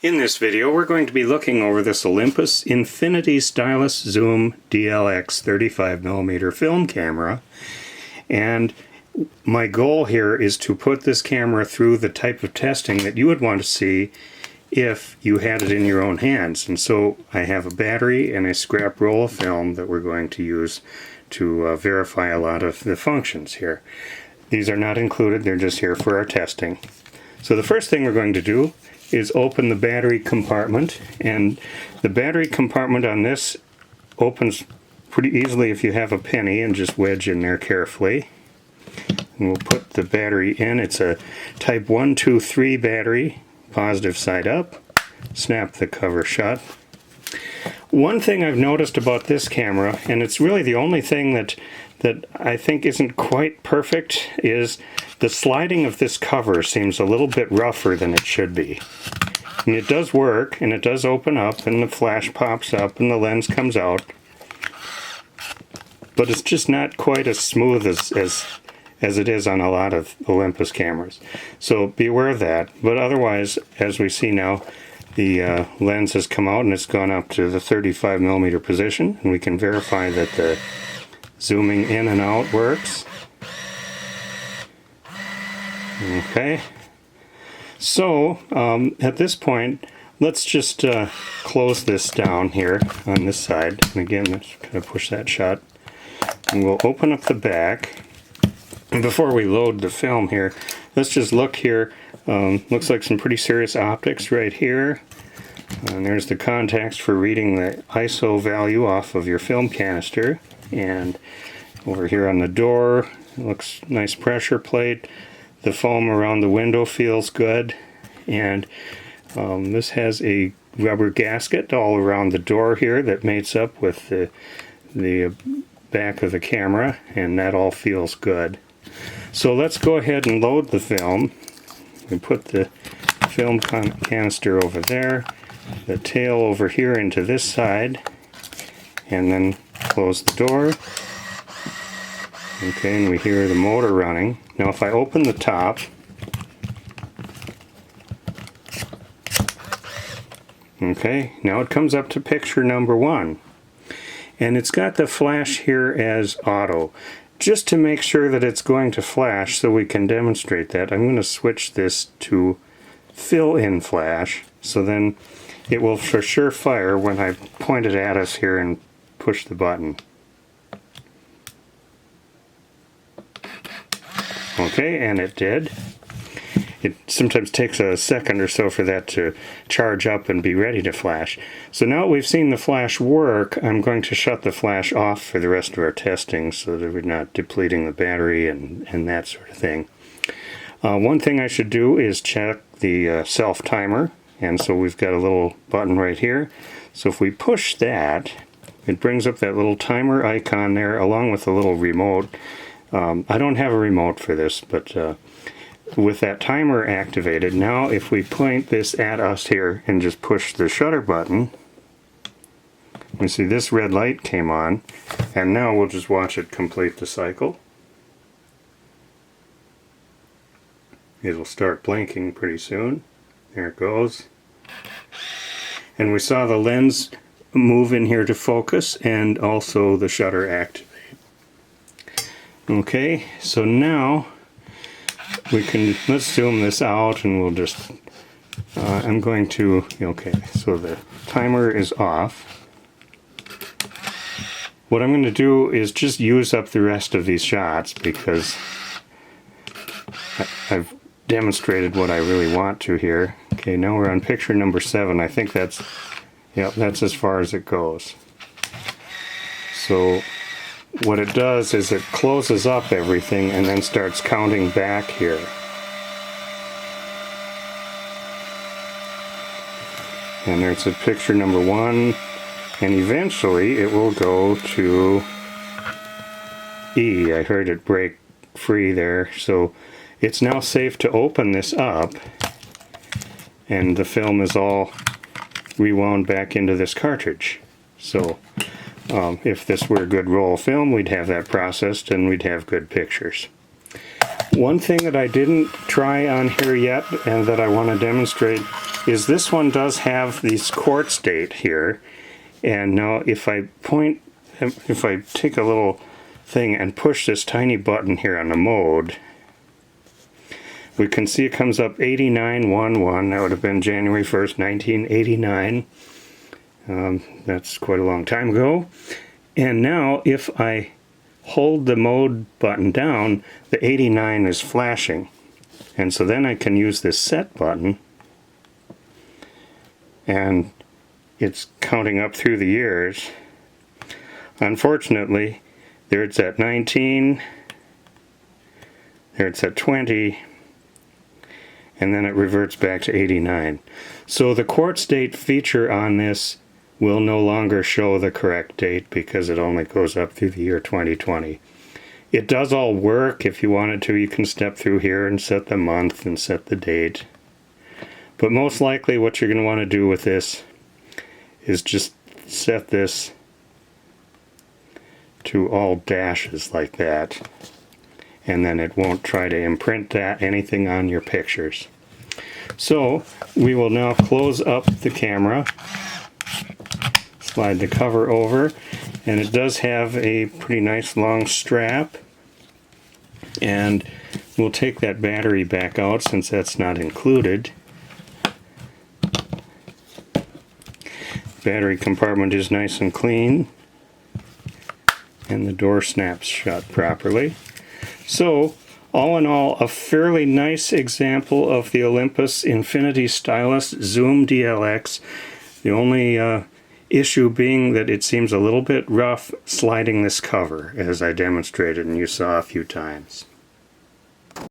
In this video, we're going to be looking over this Olympus Infinity Stylus Zoom DLX 35mm film camera. And my goal here is to put this camera through the type of testing that you would want to see if you had it in your own hands. And so I have a battery and a scrap roll of film that we're going to use to verify a lot of the functions here. These are not included, they're just here for our testing. So the first thing we're going to do is open the battery compartment, and the battery compartment on this opens pretty easily if you have a penny, and just wedge in there carefully. And we'll put the battery in. It's a type 1, 2, 3 battery, positive side up. Snap the cover shut. One thing I've noticed about this camera, and it's really the only thing that I think isn't quite perfect, is the sliding of this cover seems a little bit rougher than it should be. And it does work, and it does open up, and the flash pops up, and the lens comes out. But it's just not quite as smooth as it is on a lot of Olympus cameras. So be aware of that. But otherwise, as we see now, the lens has come out and it's gone up to the 35mm position, and we can verify that the zooming in and out works. Okay, so at this point, let's just close this down here on this side, and again, let's kind of push that shut, and we'll open up the back. And before we load the film here, let's just look here. Looks like some pretty serious optics right here, and there's the contacts for reading the ISO value off of your film canister. And over here on the door, it looks nice pressure plate. The foam around the window feels good, and this has a rubber gasket all around the door here that mates up with the back of the camera, and that all feels good. So let's go ahead and load the film. We put the film canister over there, the tail over here into this side, and then close the door. Okay, and we hear the motor running. Now if I open the top, okay, now it comes up to picture number 1. And it's got the flash here as auto. Just to make sure that it's going to flash so we can demonstrate that, I'm going to switch this to fill-in flash, so then it will for sure fire when I point it at us here and push the button. Okay, and it did. It sometimes takes a second or so for that to charge up and be ready to flash. So now that we've seen the flash work, I'm going to shut the flash off for the rest of our testing so that we're not depleting the battery and that sort of thing. One thing I should do is check the self-timer, and so we've got a little button right here. So if we push that, it brings up that little timer icon there along with a little remote. I don't have a remote for this, but with that timer activated, now if we point this at us here and just push the shutter button, you see this red light came on, and now we'll just watch it complete the cycle. It'll start blinking pretty soon. There it goes. And we saw the lens move in here to focus, and also the shutter activate. Okay, so now let's zoom this out, and we'll just, I'm going to, okay, so the timer is off. What I'm going to do is just use up the rest of these shots because I've demonstrated what I really want to here. Okay, now we're on picture number 7. I think that's as far as it goes. So what it does is it closes up everything and then starts counting back here. And there's a picture number 1, and eventually it will go to E. I heard it break free there, so it's now safe to open this up, and the film is all rewound back into this cartridge. So if this were a good roll film, we'd have that processed and we'd have good pictures. One thing that I didn't try on here yet and that I want to demonstrate is this one does have this quartz date here. And now if I take a little thing and push this tiny button here on the mode, we can see it comes up 8911. That would have been January 1st, 1989. That's quite a long time ago. And now if I hold the mode button down, the 89 is flashing. And so then I can use this set button, and it's counting up through the years. Unfortunately, there it's at 19, there it's at 20, and then it reverts back to 89. So the quartz date feature on this will no longer show the correct date because it only goes up through the year 2020. It does all work. If you wanted to, you can step through here and set the month and set the date. But most likely what you're going to want to do with this is just set this to all dashes like that, and then it won't try to imprint anything on your pictures. So we will now close up the camera, slide the cover over, and it does have a pretty nice long strap, and we'll take that battery back out since that's not included. Battery compartment is nice and clean, and the door snaps shut properly. So all in all, a fairly nice example of the Olympus Infinity Stylus Zoom DLX. The only issue being that it seems a little bit rough sliding this cover, as I demonstrated and you saw a few times.